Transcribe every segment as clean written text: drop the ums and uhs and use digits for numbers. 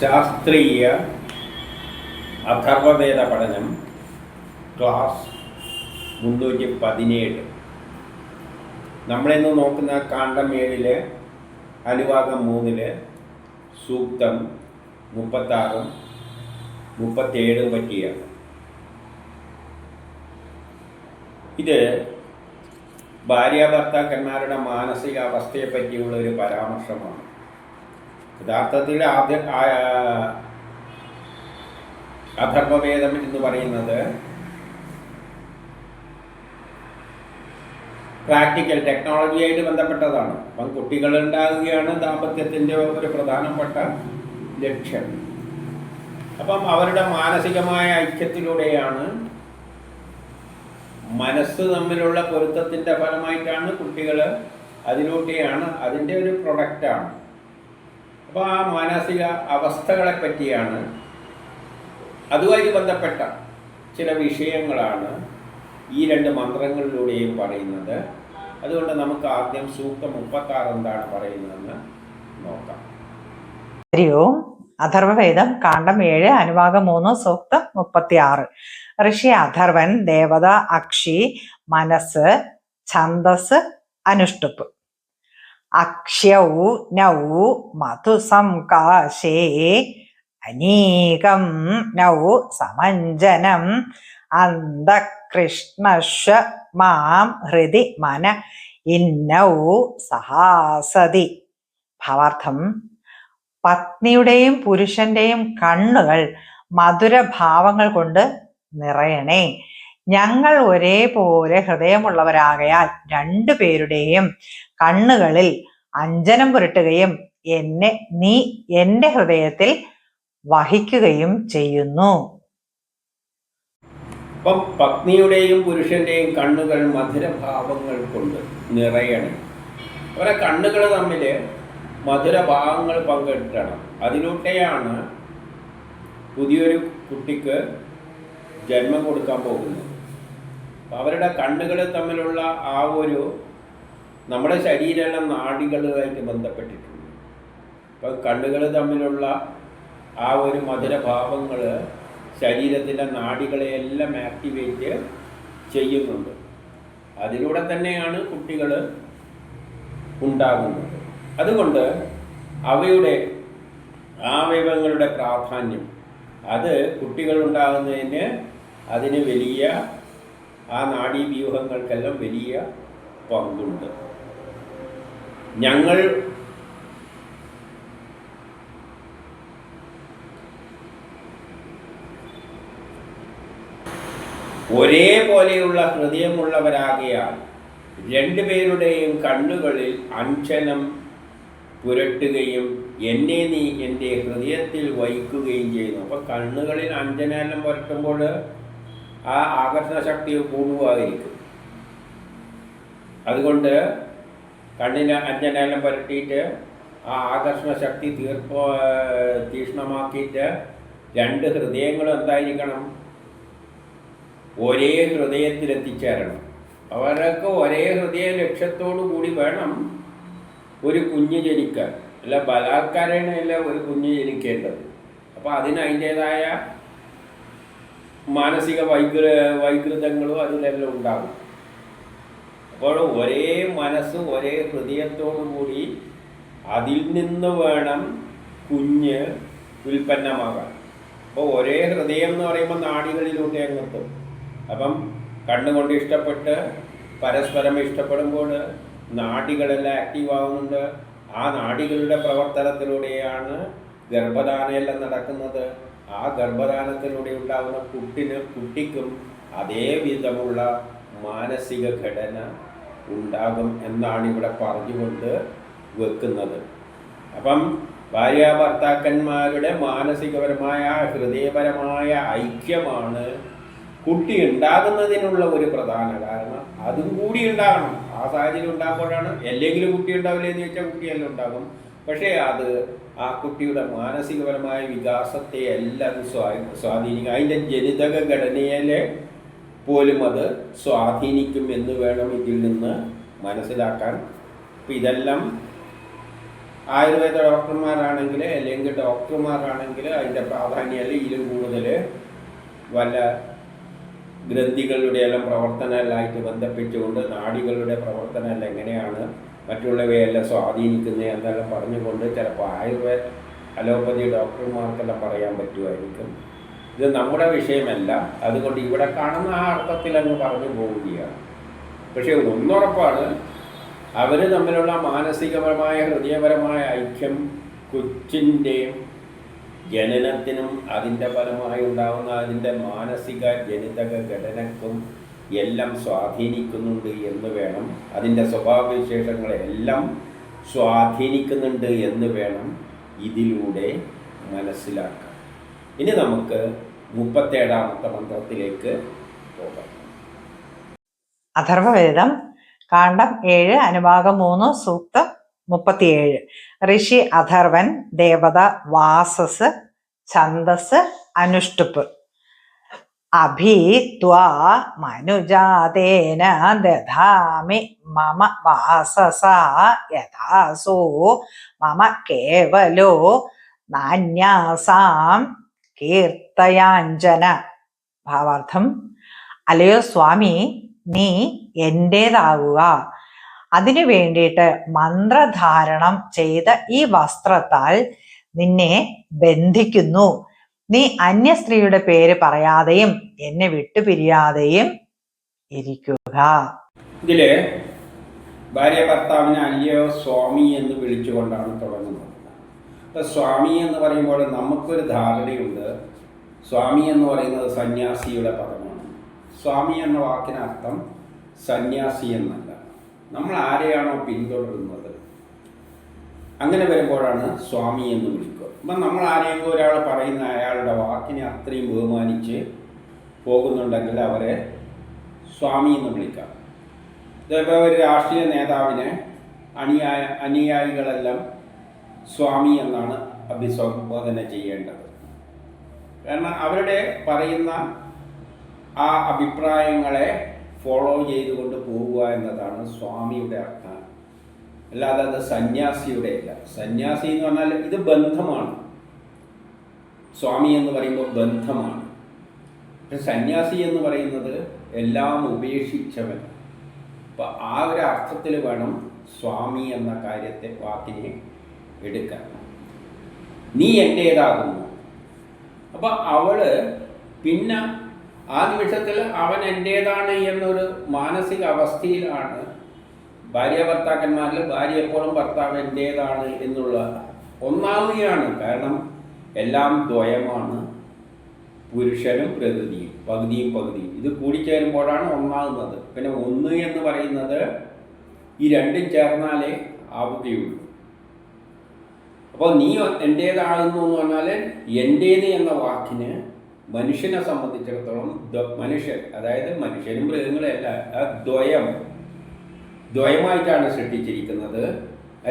ശാസ്ത്രീയ അഥർവവേദ പഠനം ക്ലാസ് 317. നമ്മളിന്ന് നോക്കുന്ന കാണ്ഡം 7 അനുഭാഗം 3 സൂക്തം 36 37 പറ്റിയാണ്. ഇത് ഭാര്യാഭർത്താക്കന്മാരുടെ മാനസിക അവസ്ഥയെ പറ്റിയുള്ള ഒരു പരാമർശമാണ്. യഥാർത്ഥത്തിൽ അഥർവവേദം എന്ന് പറയുന്നത് പ്രാക്ടിക്കൽ ടെക്നോളജിയായിട്ട് ബന്ധപ്പെട്ടതാണ്. അപ്പം കുട്ടികളുണ്ടാകുകയാണ് ദാമ്പത്യത്തിൻ്റെ ഒരു പ്രധാനപ്പെട്ട ലക്ഷ്യം. അപ്പം അവരുടെ മാനസികമായ ഐക്യത്തിലൂടെയാണ്, മനസ്സ് തമ്മിലുള്ള പൊരുത്തത്തിൻ്റെ ഫലമായിട്ടാണ് കുട്ടികൾ, അതിലൂടെയാണ്, അതിൻ്റെ ഒരു പ്രൊഡക്റ്റാണ്. അപ്പോൾ ആ മാനസിക അവസ്ഥകളെ പറ്റിയാണ്, അതുമായി ബന്ധപ്പെട്ട ചില വിഷയങ്ങളാണ് ഈ 2 മന്ത്രങ്ങളിലൂടെയും പറയുന്നത്. അതുകൊണ്ട് നമുക്ക് ആദ്യം സൂക്തം 36 എന്താണ് പറയുന്നതെന്ന് നോക്കാം. ഹരി ഓം. അഥർവവേദം കാണ്ഡം 7 അനുഭാഗം 3 സൂക്തം 36. ഋഷി അഥർവൻ, ദേവത അക്ഷി, മനസ്സ്, ഛന്ദസ്, അനുഷ്ടുപ്പ്. അക്ഷ്യൗ നൗ മധുസംകാശേ അനീകം നൗ സമഞ്ജനം അന്തകൃഷ്ണശ്വ മാം ഹൃദി മന ഇന്നൗ സഹാസതി. ഭാവാർത്ഥം: പത്നിയുടെയും പുരുഷന്റെയും കണ്ണുകൾ മധുരഭാവങ്ങൾ കൊണ്ട് നിറയണേ. ഞങ്ങൾ ഒരേപോലെ ഹൃദയമുള്ളവരാകയാൽ 2 പേരുടെയും കണ്ണുകളിൽ അഞ്ജനം പുരട്ടുകയും നീ എന്റെ ഹൃദയത്തിൽ വഹിക്കുകയും ചെയ്യുന്നു. അപ്പം പത്നിയുടെയും പുരുഷന്റെയും കണ്ണുകൾ മധുരഭാവങ്ങൾ കൊണ്ട് നിറയണം. അവരെ കണ്ണുകൾ തമ്മിൽ മധുരഭാവങ്ങൾ പങ്കിട്ടണം. അതിലൂടെയാണ് പുതിയൊരു കുട്ടിക്ക് ജന്മം കൊടുക്കാൻ പോകുന്നത്. അവരുടെ കണ്ണുകൾ തമ്മിലുള്ള ആ ഒരു, നമ്മുടെ ശരീരമെല്ലാം നാഡികളുമായിട്ട് ബന്ധപ്പെട്ടിട്ടുണ്ട്. അപ്പോൾ കണ്ണുകൾ തമ്മിലുള്ള ആ ഒരു മധുരഭാവങ്ങൾ ശരീരത്തിൻ്റെ നാഡികളെയെല്ലാം ആക്ടിവേറ്റ് ചെയ്യുന്നുണ്ട്. അതിലൂടെ തന്നെയാണ് കുട്ടികൾ ഉണ്ടാകുന്നത്. അതുകൊണ്ട് അവയുടെ അവയവങ്ങളുടെ പ്രാധാന്യം, അത് കുട്ടികളുണ്ടാകുന്നതിന് അതിന് വലിയ, ആ നാഡീവ്യൂഹങ്ങൾക്കെല്ലാം വലിയ പങ്കുണ്ട്. ഞങ്ങൾ ഒരേപോലെയുള്ള ഹൃദയമുള്ളവരാകയാൽ 2 പേരുടെയും കണ്ണുകളിൽ അഞ്ജനം പുരട്ടുകയും നീ എൻ്റെ ഹൃദയത്തിൽ വഹിക്കുകയും ചെയ്യുന്നു. അപ്പോൾ കണ്ണുകളിൽ അഞ്ജനം പുരട്ടുമ്പോൾ ആ ആകർഷണ ശക്തി കൂടുകയായിരിക്കും. അതുകൊണ്ട് കണ്ണിന് അഞ്ജനം പുരട്ടിയിട്ട് ആ ആകർഷണ ശക്തി തീക്ഷ്ണമാക്കിയിട്ട് 2 ഹൃദയങ്ങളും എന്തായിരിക്കണം? ഒരേ ഹൃദയത്തിലെത്തിച്ചേരണം. അവർക്ക് ഒരേ ഹൃദയ ലക്ഷ്യത്തോടു കൂടി വേണം ഒരു കുഞ്ഞ് ജനിക്കാൻ. അല്ല ബലാത്കാരേണയല്ല ഒരു കുഞ്ഞ് ജനിക്കേണ്ടത്. അപ്പോൾ അതിന് അതിൻ്റേതായ മാനസിക വൈകൃതങ്ങളും അതിലെല്ലാം ഉണ്ടാകും. അപ്പോൾ ഒരേ മനസ്സ്, ഒരേ ഹൃദയത്തോടു കൂടി അതിൽ നിന്ന് വേണം കുഞ്ഞ് ഉൽപ്പന്നമാകാൻ. അപ്പോൾ ഒരേ ഹൃദയം എന്ന് പറയുമ്പോൾ നാഡികളിലൂടെ അങ്ങെത്തും. അപ്പം കണ്ണുകൊണ്ട് ഇഷ്ടപ്പെട്ട് പരസ്പരം ഇഷ്ടപ്പെടുമ്പോൾ നാഡികളെല്ലാം ആക്റ്റീവ് ആവുന്നുണ്ട്. ആ നാഡികളുടെ പ്രവർത്തനത്തിലൂടെയാണ് ഗർഭധാനമെല്ലാം നടക്കുന്നത്. ആ ഗർഭധാനത്തിലൂടെ ഉണ്ടാകുന്ന കുട്ടിക്കും അതേ വിധമുള്ള മാനസിക ഘടന ഉണ്ടാകും എന്നാണ് ഇവിടെ പറഞ്ഞുകൊണ്ട് വെക്കുന്നത്. അപ്പം ഭാര്യാഭർത്താക്കന്മാരുടെ മാനസികപരമായ, ഹൃദയപരമായ ഐക്യമാണ് കുട്ടി ഉണ്ടാകുന്നതിനുള്ള ഒരു പ്രധാന കാരണം. അതും കൂടി ഉണ്ടാകണം. ആ സാഹചര്യം ഉണ്ടാകുമ്പോഴാണ്, അല്ലെങ്കിലും കുട്ടി ഉണ്ടാവില്ല എന്ന് ചോദിച്ചാൽ കുട്ടിയെല്ലാം ഉണ്ടാകും. പക്ഷേ അത് ആ കുട്ടിയുടെ മാനസികപരമായ വികാസത്തെ എല്ലാം സ്വാധീനിക്കും. അതിൻ്റെ ജനിതക ഘടനയിലെ പോലും അത് സ്വാധീനിക്കും എന്ന് വേണം ഇതിൽ നിന്ന് മനസ്സിലാക്കാൻ. അപ്പം ഇതെല്ലാം ആയുർവേദ ഡോക്ടർമാരാണെങ്കിൽ അല്ലെങ്കിൽ ഡോക്ടർമാരാണെങ്കിൽ അതിൻ്റെ പ്രാധാന്യമല്ല ഇതിലും കൂടുതൽ വല്ല ഗ്രന്ഥികളുടെ എല്ലാം പ്രവർത്തനമെല്ലാമായിട്ട് ബന്ധിപ്പിച്ചുകൊണ്ട് നാഡികളുടെ പ്രവർത്തനമെല്ലാം എങ്ങനെയാണ് മറ്റുള്ളവയെല്ലാം സ്വാധീനിക്കുന്നത് എന്നെല്ലാം പറഞ്ഞുകൊണ്ട് ചിലപ്പോൾ അലോപ്പതി ഡോക്ടർമാർക്കെല്ലാം പറയാൻ പറ്റുമായിരിക്കും. ഇത് നമ്മുടെ വിഷയമല്ല, അതുകൊണ്ട് ഇവിടെ കാണുന്ന ആ അർത്ഥത്തിൽ അങ്ങ് പറഞ്ഞു പോവുകയാണ്. പക്ഷേ ഒന്നുറപ്പാണ്, അവർ തമ്മിലുള്ള മാനസികപരമായ ഹൃദയപരമായ ഐക്യം കൊച്ചിൻ്റെ ജനനത്തിനും അതിൻ്റെ ഫലമായി ഉണ്ടാകുന്ന അതിൻ്റെ മാനസിക ജനിതക ഘടനക്കും എല്ലാം സ്വാധീനിക്കുന്നുണ്ട് എന്ന് വേണം, അതിൻ്റെ സ്വഭാവവിശേഷങ്ങളെല്ലാം സ്വാധീനിക്കുന്നുണ്ട് എന്ന് വേണം ഇതിലൂടെ മനസ്സിലാക്കാം. ഇനി നമുക്ക് 37ാമത്തെ മന്ത്രത്തിലേക്ക് പോകാം. അഥർവവേദം കാണ്ഡം 7 അനുഭാഗം 3 സൂക്തം 37. ഋഷി അഥർവൻ, ദേവത വാസസ്, ഛന്ദസ് അനുഷ്ടുപ്പ്. അഭിത്വാ മനുജാതേന ദധാമി മമ വാസസ യഥാസോ മമ കേവലോ നാന്യാസാം കീർത്തയാഞ്ജന. ഭാവാർത്ഥം: അല്ലയോ സ്വാമി, നീ എൻ്റേതാകുക. അതിനു വേണ്ടിയിട്ട് മന്ത്രധാരണം ചെയ്ത ഈ വസ്ത്രത്താൽ നിന്നെ ബന്ധിക്കുന്നു. നീ അന്യ സ്ത്രീയുടെ പേര് പറയാതെയും എന്നെ വിട്ടുപിരിയാതെയും ഇരിക്കുക. ഇതില് ഭാര്യ ഭർത്താവിനെ അല്ലയോ സ്വാമി എന്ന് വിളിച്ചുകൊണ്ടാണ് തുടങ്ങുന്നത്. അപ്പം സ്വാമി എന്ന് പറയുമ്പോൾ നമുക്കൊരു ധാരണയുണ്ട്, സ്വാമി എന്ന് പറയുന്നത് സന്യാസിയുടെ പദമാണ്. സ്വാമി എന്ന വാക്കിനർത്ഥം സന്യാസി എന്നല്ല, നമ്മൾ ആരെയാണോ പിന്തുടരുന്നത് അങ്ങനെ വരുമ്പോഴാണ് സ്വാമി എന്ന് വിളിക്കുക. അപ്പം നമ്മൾ ആരെങ്കിലും ഒരാൾ പറയുന്ന അയാളുടെ വാക്കിനെ അത്രയും ബഹുമാനിച്ച് പോകുന്നുണ്ടെങ്കിൽ അവരെ സ്വാമി എന്ന് വിളിക്കാം. ഇതേപോലെ ഒരു രാഷ്ട്രീയ നേതാവിനെ അനുയായികളെല്ലാം സ്വാമി എന്നാണ് അഭിസംബോധന ചെയ്യേണ്ടത്. കാരണം അവരുടെ പറയുന്ന ആ അഭിപ്രായങ്ങളെ ഫോളോ ചെയ്തുകൊണ്ട് പോവുക എന്നതാണ് സ്വാമിയുടെ അർത്ഥം. അല്ലാതെ അത് സന്യാസിയുടെ അല്ല. സന്യാസി എന്ന് പറഞ്ഞാൽ ഇത് ബന്ധമാണ്. സ്വാമി എന്ന് പറയുമ്പോൾ ബന്ധമാണ്. പക്ഷെ സന്യാസി എന്ന് പറയുന്നത് എല്ലാം ഉപേക്ഷിച്ചവൻ. അപ്പം ആ ഒരു അർത്ഥത്തിൽ വേണം സ്വാമി എന്ന കാര്യത്തെ വാക്കിനെ എടുക്കാൻ. നീ എൻ്റേതാകുന്നു. അപ്പം അവള് പിന്നെ ആ നിമിഷത്തിൽ അവൻ എൻ്റേതാണ് എന്നൊരു മാനസിക അവസ്ഥയിലാണ്. ഭാര്യ ഭർത്താക്കന്മാരിൽ ഭാര്യ എപ്പോഴും ഭർത്താവ് എൻ്റേതാണ് എന്നുള്ള ഒന്നാവുകയാണ്. കാരണം എല്ലാം ദ്വയമാണ്, പുരുഷനും പ്രകൃതിയും, പകുതിയും പകുതിയും. ഇത് കൂടിച്ചേരുമ്പോഴാണ് ഒന്നാകുന്നത്. പിന്നെ ഒന്ന് എന്ന് പറയുന്നത് ഈ രണ്ടും ചേർന്നാലേ ആവുകയുള്ളൂ. അപ്പോൾ നീ എൻ്റേതാകുന്നു എന്ന് പറഞ്ഞാൽ എൻ്റേത് എന്ന വാക്കിന് മനുഷ്യനെ സംബന്ധിച്ചിടത്തോളം മനുഷ്യൻ, അതായത് മനുഷ്യനും മൃഗങ്ങളും അല്ല, ആ ദ്വയമായിട്ടാണ് സൃഷ്ടിച്ചിരിക്കുന്നത്.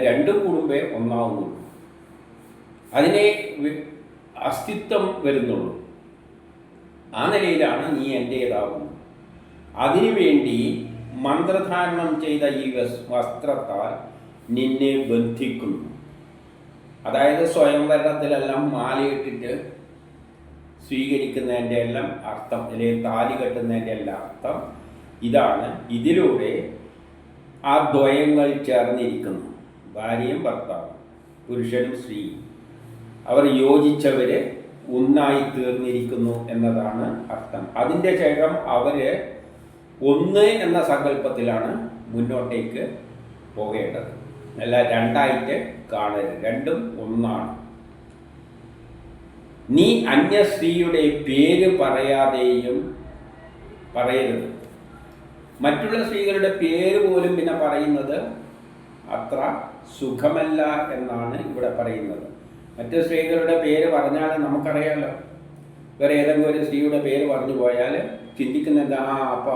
രണ്ടും കൂടുമ്പേ ഒന്നാവുന്നുള്ളൂ, അതിനെ അസ്തിത്വം വരുന്നുള്ളൂ. ആ നിലയിലാണ് നീ എൻ്റേതാകുന്നത്. അതിനുവേണ്ടി മന്ത്രധാരണം ചെയ്ത ഈ വസ്ത്രത്താൽ നിന്നെ ബന്ധിക്കുന്നു. അതായത് സ്വയംവരണത്തിലെല്ലാം മാലയിട്ടിട്ട് സ്വീകരിക്കുന്നതിൻ്റെ എല്ലാം അർത്ഥം, അല്ലെങ്കിൽ താലി കെട്ടുന്നതിൻ്റെ എല്ലാം അർത്ഥം ഇതാണ്. ഇതിലൂടെ ആ ദ്വയങ്ങൾ ചേർന്നിരിക്കുന്നു. ഭാര്യയും ഭർത്താവും, പുരുഷനും സ്ത്രീയും, അവർ യോജിച്ചവർ ഒന്നായി തീർന്നിരിക്കുന്നു എന്നതാണ് അർത്ഥം. അതിൻ്റെ ശേഷം അവർ ഒന്ന് എന്ന സങ്കല്പത്തിലാണ് മുന്നോട്ടേക്ക് പോകേണ്ടത്. അല്ല രണ്ടായിട്ട് കാണരുത്, രണ്ടും ഒന്നാണ്. നീ അന്യ സ്ത്രീയുടെ പേര് പറയാതെയും പറയരുത്. മറ്റുള്ള സ്ത്രീകളുടെ പേര് പോലും പിന്നെ പറയുന്നത് അത്ര സുഖമല്ല എന്നാണ് ഇവിടെ പറയുന്നത്. മറ്റു സ്ത്രീകളുടെ പേര് പറഞ്ഞാൽ നമുക്കറിയാമല്ലോ, വേറെ ഏതെങ്കിലും ഒരു സ്ത്രീയുടെ പേര് പറഞ്ഞു പോയാൽ ചിന്തിക്കുന്നത് അപ്പോൾ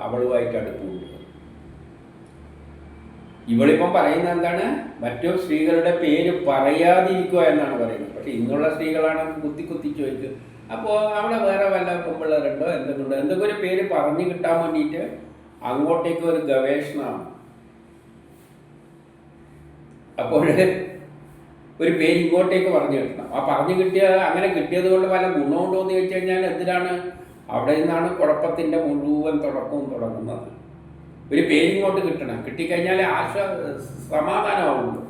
അവളുമായിട്ട് അടുപ്പുണ്ട്. ഇവളിപ്പം പറയുന്നത് എന്താണ്? മറ്റു സ്ത്രീകളുടെ പേര് പറയാതിരിക്കുക എന്നാണ് പറയുന്നത്. പക്ഷെ ഇന്നുള്ള സ്ത്രീകളാണെങ്കിൽ കുത്തി ചോദിക്കും, അപ്പോൾ അവിടെ വേറെ വല്ല പെമ്പിള്ളേരുണ്ടോ എന്തെങ്കിലും ഒരു പേര് പറഞ്ഞു കിട്ടാൻ വേണ്ടിയിട്ട് അങ്ങോട്ടേക്ക് ഒരു ഗവേഷണമാണ്. അപ്പോൾ ഒരു പേര് ഇങ്ങോട്ടേക്ക് പറഞ്ഞു കിട്ടണം. ആ പറഞ്ഞു അങ്ങനെ കിട്ടിയത് കൊണ്ട് വല്ല ഗുണമുണ്ടോ എന്ന് ചോദിച്ചു കഴിഞ്ഞാൽ എന്തിനാണ്? അവിടെ നിന്നാണ് കുഴപ്പത്തിൻ്റെ മുഴുവൻ തുടക്കവും തുടങ്ങുന്നത്. ഒരു പേര് ഇങ്ങോട്ട് കിട്ടണം, കിട്ടിക്കഴിഞ്ഞാൽ സമാധാനമാവുള്ളൂ,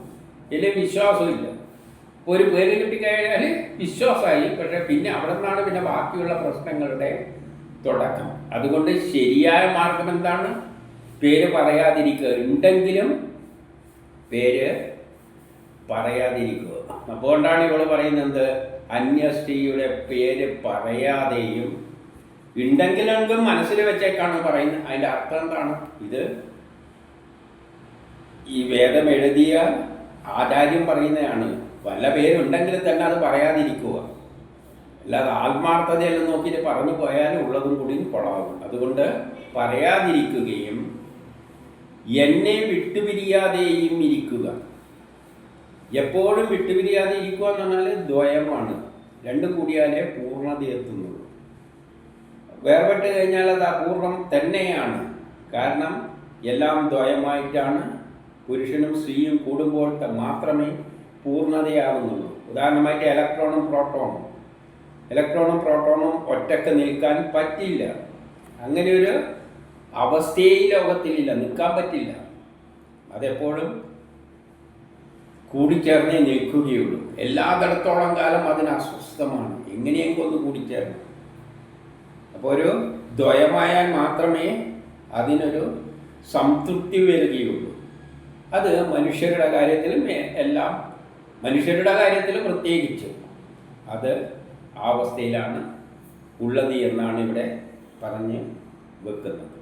ഇല്ലെങ്കിൽ വിശ്വാസമില്ല. ഒരു പേര് കിട്ടിക്കഴിഞ്ഞാൽ വിശ്വാസമായി, പക്ഷേ പിന്നെ അവിടെ നിന്നാണ് പിന്നെ ബാക്കിയുള്ള പ്രശ്നങ്ങളുടെ തുടക്കം. അതുകൊണ്ട് ശരിയായ മാർഗം എന്താണ്? പേര് പറയാതിരിക്കുക. ഉണ്ടെങ്കിലും പേര് പറയാതിരിക്കുക. അതുകൊണ്ടാണ് ഇവള് പറയുന്നത് അന്യ സ്ത്രീയുടെ പേര് പറയാതെയും. ഉണ്ടെങ്കിലെങ്കിലും മനസ്സിൽ വെച്ചേക്കാണ് പറയുന്നത്. അതിൻ്റെ അർത്ഥം എന്താണ്? ഇത് ഈ വേദം എഴുതിയ ആചാര്യം പറയുന്നതാണ്. വല്ല പേരുണ്ടെങ്കിൽ തന്നെ അത് പറയാതിരിക്കുക. അല്ലാതെ ആത്മാർത്ഥതയെല്ലാം നോക്കിയിട്ട് പറഞ്ഞു പോയാലും ഉള്ളതും കൂടി കൊളാവും. അതുകൊണ്ട് പറയാതിരിക്കുകയും എന്നെ വിട്ടുപിരിയാതെയും ഇരിക്കുക. എപ്പോഴും വിട്ടുപിരിയാതെ ഇരിക്കുക എന്ന് പറഞ്ഞാൽ ദ്വയമാണ്. രണ്ടും കൂടിയാലേ പൂർണ്ണത എത്തുന്നുള്ളൂ. വേർപെട്ട് കഴിഞ്ഞാൽ അത് അപൂർണം തന്നെയാണ്. കാരണം എല്ലാം ദ്വയമായിട്ടാണ്. പുരുഷനും സ്ത്രീയും കൂടുമ്പോൾ മാത്രമേ പൂർണ്ണതയാവുന്നുള്ളൂ. ഉദാഹരണമായിട്ട് ഇലക്ട്രോണും പ്രോട്ടോണും ഒറ്റക്ക് നിൽക്കാൻ പറ്റില്ല. അങ്ങനെ ഒരു അവസ്ഥയെ ലോകത്തിലില്ല, നിൽക്കാൻ പറ്റില്ല. അതെപ്പോഴും കൂടിച്ചേർന്നേ നിൽക്കുകയുള്ളൂ. എല്ലാത്തിടത്തോളം കാലം അതിന് അസ്വസ്ഥമാണ്. എങ്ങനെയെങ്കിലും ഒന്ന് കൂടിച്ചേരണം. അപ്പോൾ ഒരു ദ്വയമായാൽ മാത്രമേ അതിനൊരു സംതൃപ്തി വരികയുള്ളൂ. അത് മനുഷ്യരുടെ കാര്യത്തിലും എല്ലാം, മനുഷ്യരുടെ കാര്യത്തിൽ പ്രത്യേകിച്ച് അത് ആ അവസ്ഥയിലാണ് ഉള്ളത് എന്നാണ് ഇവിടെ പറഞ്ഞ് വെക്കുന്നത്.